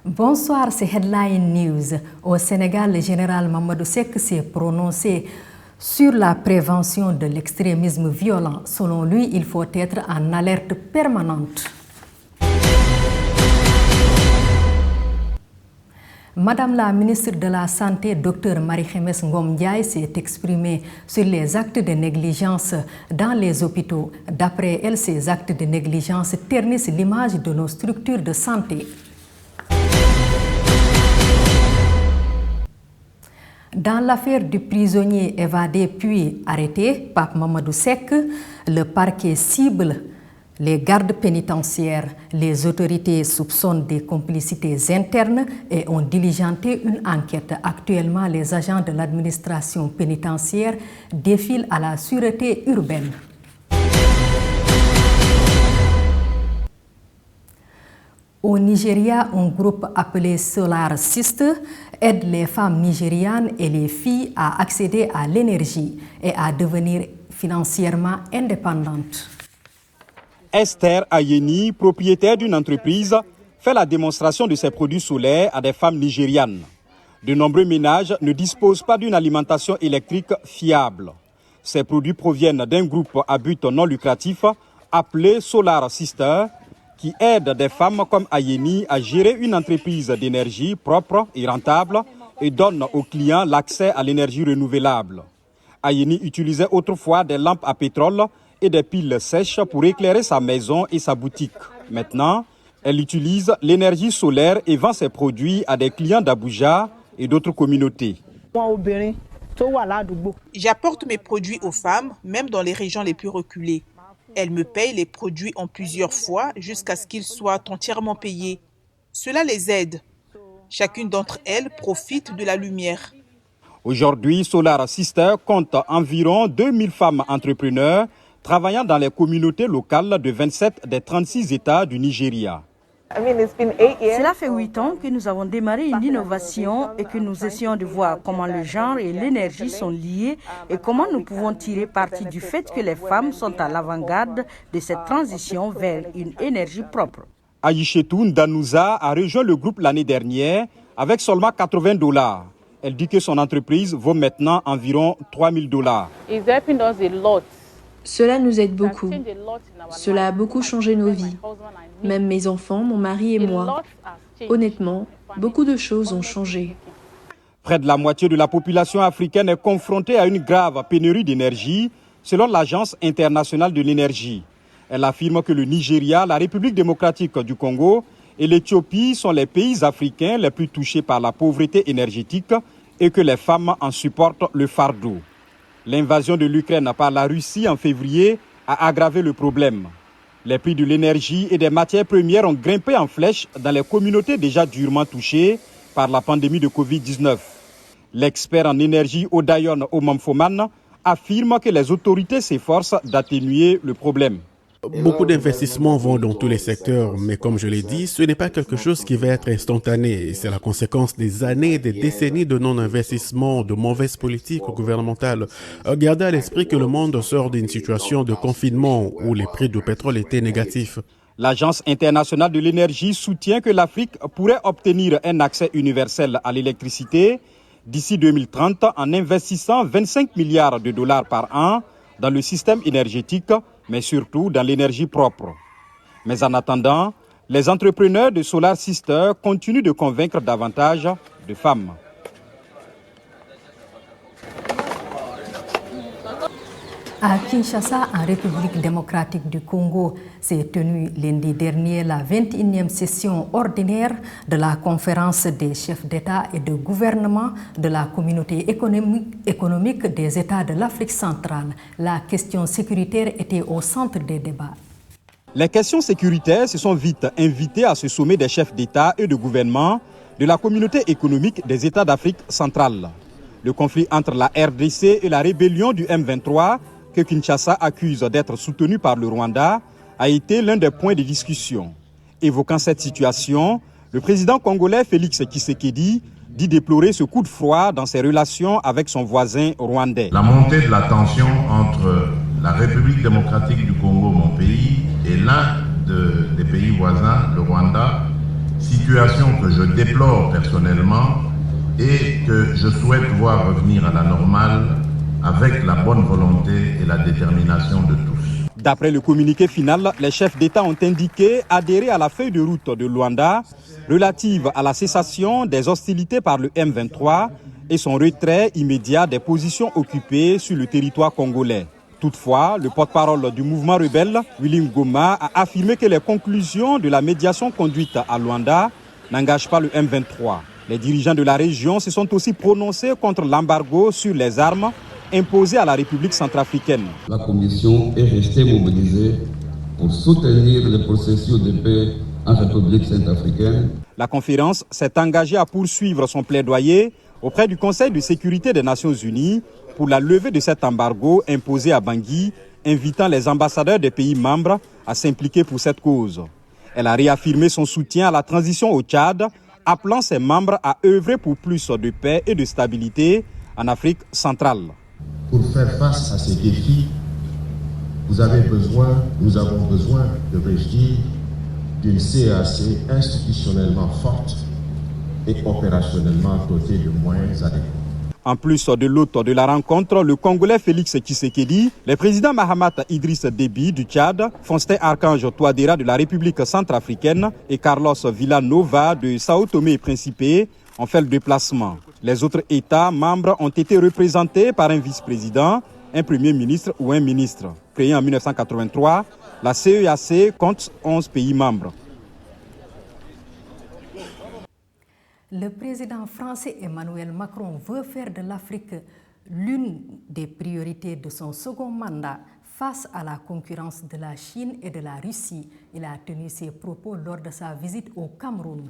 Bonsoir, c'est Headline News. Au Sénégal, le général Mamadou Seck s'est prononcé sur la prévention de l'extrémisme violent. Selon lui, il faut être en alerte permanente. Madame la ministre de la Santé, Dr Marie-Khemesse Ngom Ndiaye, s'est exprimée sur les actes de négligence dans les hôpitaux. D'après elle, ces actes de négligence ternissent l'image de nos structures de santé. Dans l'affaire du prisonnier évadé puis arrêté, Pape Mamadou Seck, le parquet cible les gardes pénitentiaires. Les autorités soupçonnent des complicités internes et ont diligenté une enquête. Actuellement, les agents de l'administration pénitentiaire défilent à la sûreté urbaine. Au Nigeria, un groupe appelé Solar Sister aide les femmes nigérianes et les filles à accéder à l'énergie et à devenir financièrement indépendantes. Esther Ayeni, propriétaire d'une entreprise, fait la démonstration de ses produits solaires à des femmes nigérianes. De nombreux ménages ne disposent pas d'une alimentation électrique fiable. Ces produits proviennent d'un groupe à but non lucratif appelé Solar Sister, qui aide des femmes comme Ayeni à gérer une entreprise d'énergie propre et rentable et donne aux clients l'accès à l'énergie renouvelable. Ayeni utilisait autrefois des lampes à pétrole et des piles sèches pour éclairer sa maison et sa boutique. Maintenant, elle utilise l'énergie solaire et vend ses produits à des clients d'Abuja et d'autres communautés. J'apporte mes produits aux femmes, même dans les régions les plus reculées. Elles me payent les produits en plusieurs fois jusqu'à ce qu'ils soient entièrement payés. Cela les aide. Chacune d'entre elles profite de la lumière. Aujourd'hui, Solar Sister compte environ 2000 femmes entrepreneurs travaillant dans les communautés locales de 27 des 36 États du Nigeria. Cela fait 8 ans que nous avons démarré une innovation et que nous essayons de voir comment le genre et l'énergie sont liés et comment nous pouvons tirer parti du fait que les femmes sont à l'avant-garde de cette transition vers une énergie propre. Aïchetou Ndanouza a rejoint le groupe l'année dernière avec seulement $80. Elle dit que son entreprise vaut maintenant environ $3000. Cela nous aide beaucoup. Cela a beaucoup changé nos vies. Même mes enfants, mon mari et moi. Honnêtement, beaucoup de choses ont changé. Près de la moitié de la population africaine est confrontée à une grave pénurie d'énergie, selon l'Agence internationale de l'énergie. Elle affirme que le Nigeria, la République démocratique du Congo et l'Éthiopie sont les pays africains les plus touchés par la pauvreté énergétique et que les femmes en supportent le fardeau. L'invasion de l'Ukraine par la Russie en février a aggravé le problème. Les prix de l'énergie et des matières premières ont grimpé en flèche dans les communautés déjà durement touchées par la pandémie de Covid-19. L'expert en énergie Odayon Omamfoman affirme que les autorités s'efforcent d'atténuer le problème. Beaucoup d'investissements vont dans tous les secteurs, mais comme je l'ai dit, ce n'est pas quelque chose qui va être instantané. C'est la conséquence des années et des décennies de non-investissement, de mauvaises politiques gouvernementales. Gardez à l'esprit que le monde sort d'une situation de confinement où les prix du pétrole étaient négatifs. L'Agence internationale de l'énergie soutient que l'Afrique pourrait obtenir un accès universel à l'électricité d'ici 2030 en investissant 25 milliards de dollars par an dans le système énergétique, mais surtout dans l'énergie propre. Mais en attendant, les entrepreneurs de Solar Sister continuent de convaincre davantage de femmes. À Kinshasa, en République démocratique du Congo, s'est tenue lundi dernier la 21e session ordinaire de la conférence des chefs d'État et de gouvernement de la communauté économique des États de l'Afrique centrale. La question sécuritaire était au centre des débats. Les questions sécuritaires se sont vite invitées à ce sommet des chefs d'État et de gouvernement de la communauté économique des États d'Afrique centrale. Le conflit entre la RDC et la rébellion du M23, que Kinshasa accuse d'être soutenu par le Rwanda, a été l'un des points de discussion. Évoquant cette situation, le président congolais Félix Tshisekedi dit déplorer ce coup de froid dans ses relations avec son voisin rwandais. La montée de la tension entre la République démocratique du Congo, mon pays, et l'un des pays voisins, le Rwanda, situation que je déplore personnellement et que je souhaite voir revenir à la normale avec la bonne volonté et la détermination de tous. D'après le communiqué final, les chefs d'État ont indiqué adhérer à la feuille de route de Luanda relative à la cessation des hostilités par le M23 et son retrait immédiat des positions occupées sur le territoire congolais. Toutefois, le porte-parole du mouvement rebelle, Willy Ngoma, a affirmé que les conclusions de la médiation conduite à Luanda n'engagent pas le M23. Les dirigeants de la région se sont aussi prononcés contre l'embargo sur les armes imposé à la République centrafricaine. La Commission est restée mobilisée pour soutenir le processus de paix en République centrafricaine. La conférence s'est engagée à poursuivre son plaidoyer auprès du Conseil de sécurité des Nations Unies pour la levée de cet embargo imposé à Bangui, invitant les ambassadeurs des pays membres à s'impliquer pour cette cause. Elle a réaffirmé son soutien à la transition au Tchad, appelant ses membres à œuvrer pour plus de paix et de stabilité en Afrique centrale. Pour faire face à ces défis, nous avons besoin de régir d'une CAC institutionnellement forte et opérationnellement dotée de moyens adéquats. En plus de l'hôte de la rencontre, le Congolais Félix Tshisekedi, les présidents Mahamat Idriss Déby du Tchad, Faustin Archange Touadéra de la République centrafricaine et Carlos Villanova de Sao Tomé et Principe ont fait le déplacement. Les autres États membres ont été représentés par un vice-président, un premier ministre ou un ministre. Créée en 1983, la CEAC compte 11 pays membres. Le président français Emmanuel Macron veut faire de l'Afrique l'une des priorités de son second mandat face à la concurrence de la Chine et de la Russie. Il a tenu ses propos lors de sa visite au Cameroun.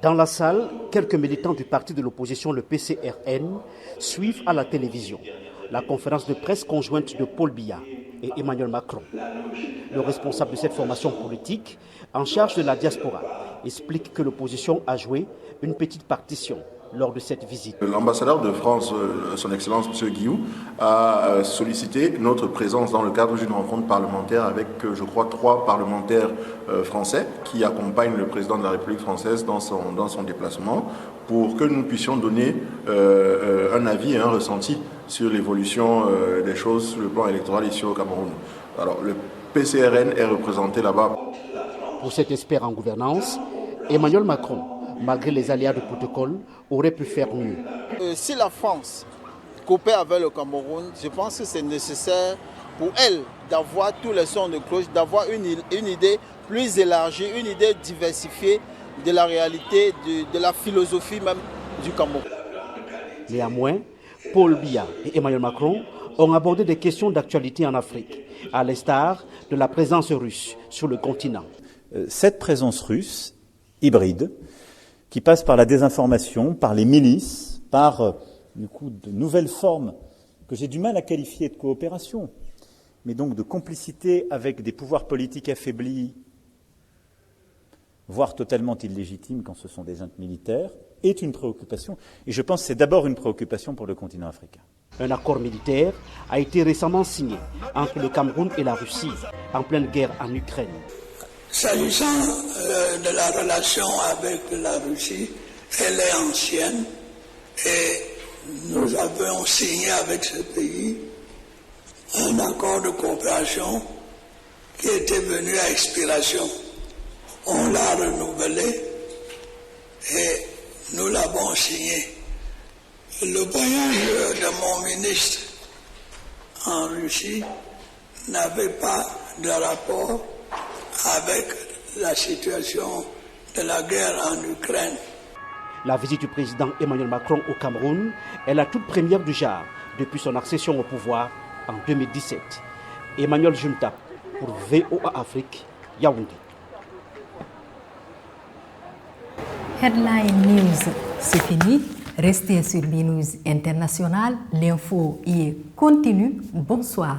Dans la salle, quelques militants du parti de l'opposition, le PCRN, suivent à la télévision la conférence de presse conjointe de Paul Biya et Emmanuel Macron. Le responsable de cette formation politique, en charge de la diaspora, explique que l'opposition a joué une petite partition lors de cette visite. L'ambassadeur de France, son Excellence M. Guillou, a sollicité notre présence dans le cadre d'une rencontre parlementaire avec, je crois, 3 parlementaires français qui accompagnent le président de la République française dans son déplacement pour que nous puissions donner un avis et un ressenti sur l'évolution des choses sur le plan électoral ici au Cameroun. Alors, le PCRN est représenté là-bas. Pour cet expert en gouvernance, Emmanuel Macron, malgré les aléas du protocole, aurait pu faire mieux. Si la France coopère avec le Cameroun, je pense que c'est nécessaire pour elle d'avoir tous les sons de cloche, d'avoir une idée plus élargie, une idée diversifiée de la réalité, de la philosophie même du Cameroun. Néanmoins, Paul Biya et Emmanuel Macron ont abordé des questions d'actualité en Afrique, à l'instar de la présence russe sur le continent. Cette présence russe, hybride, qui passe par la désinformation, par les milices, par de nouvelles formes que j'ai du mal à qualifier de coopération, mais donc de complicité avec des pouvoirs politiques affaiblis, voire totalement illégitimes quand ce sont des juntes militaires, est une préoccupation. Et je pense que c'est d'abord une préoccupation pour le continent africain. Un accord militaire a été récemment signé entre le Cameroun et la Russie, en pleine guerre en Ukraine. S'agissant de la relation avec la Russie, elle est ancienne et nous avons signé avec ce pays un accord de coopération qui était venu à expiration. On l'a renouvelé et nous l'avons signé. Le voyage de mon ministre en Russie n'avait pas de rapport avec la situation de la guerre en Ukraine. La visite du président Emmanuel Macron au Cameroun est la toute première du genre depuis son accession au pouvoir en 2017. Emmanuel Junta pour VOA Afrique, Yaoundé. Headline News, c'est fini. Restez sur BNews International. L'info y est continue. Bonsoir.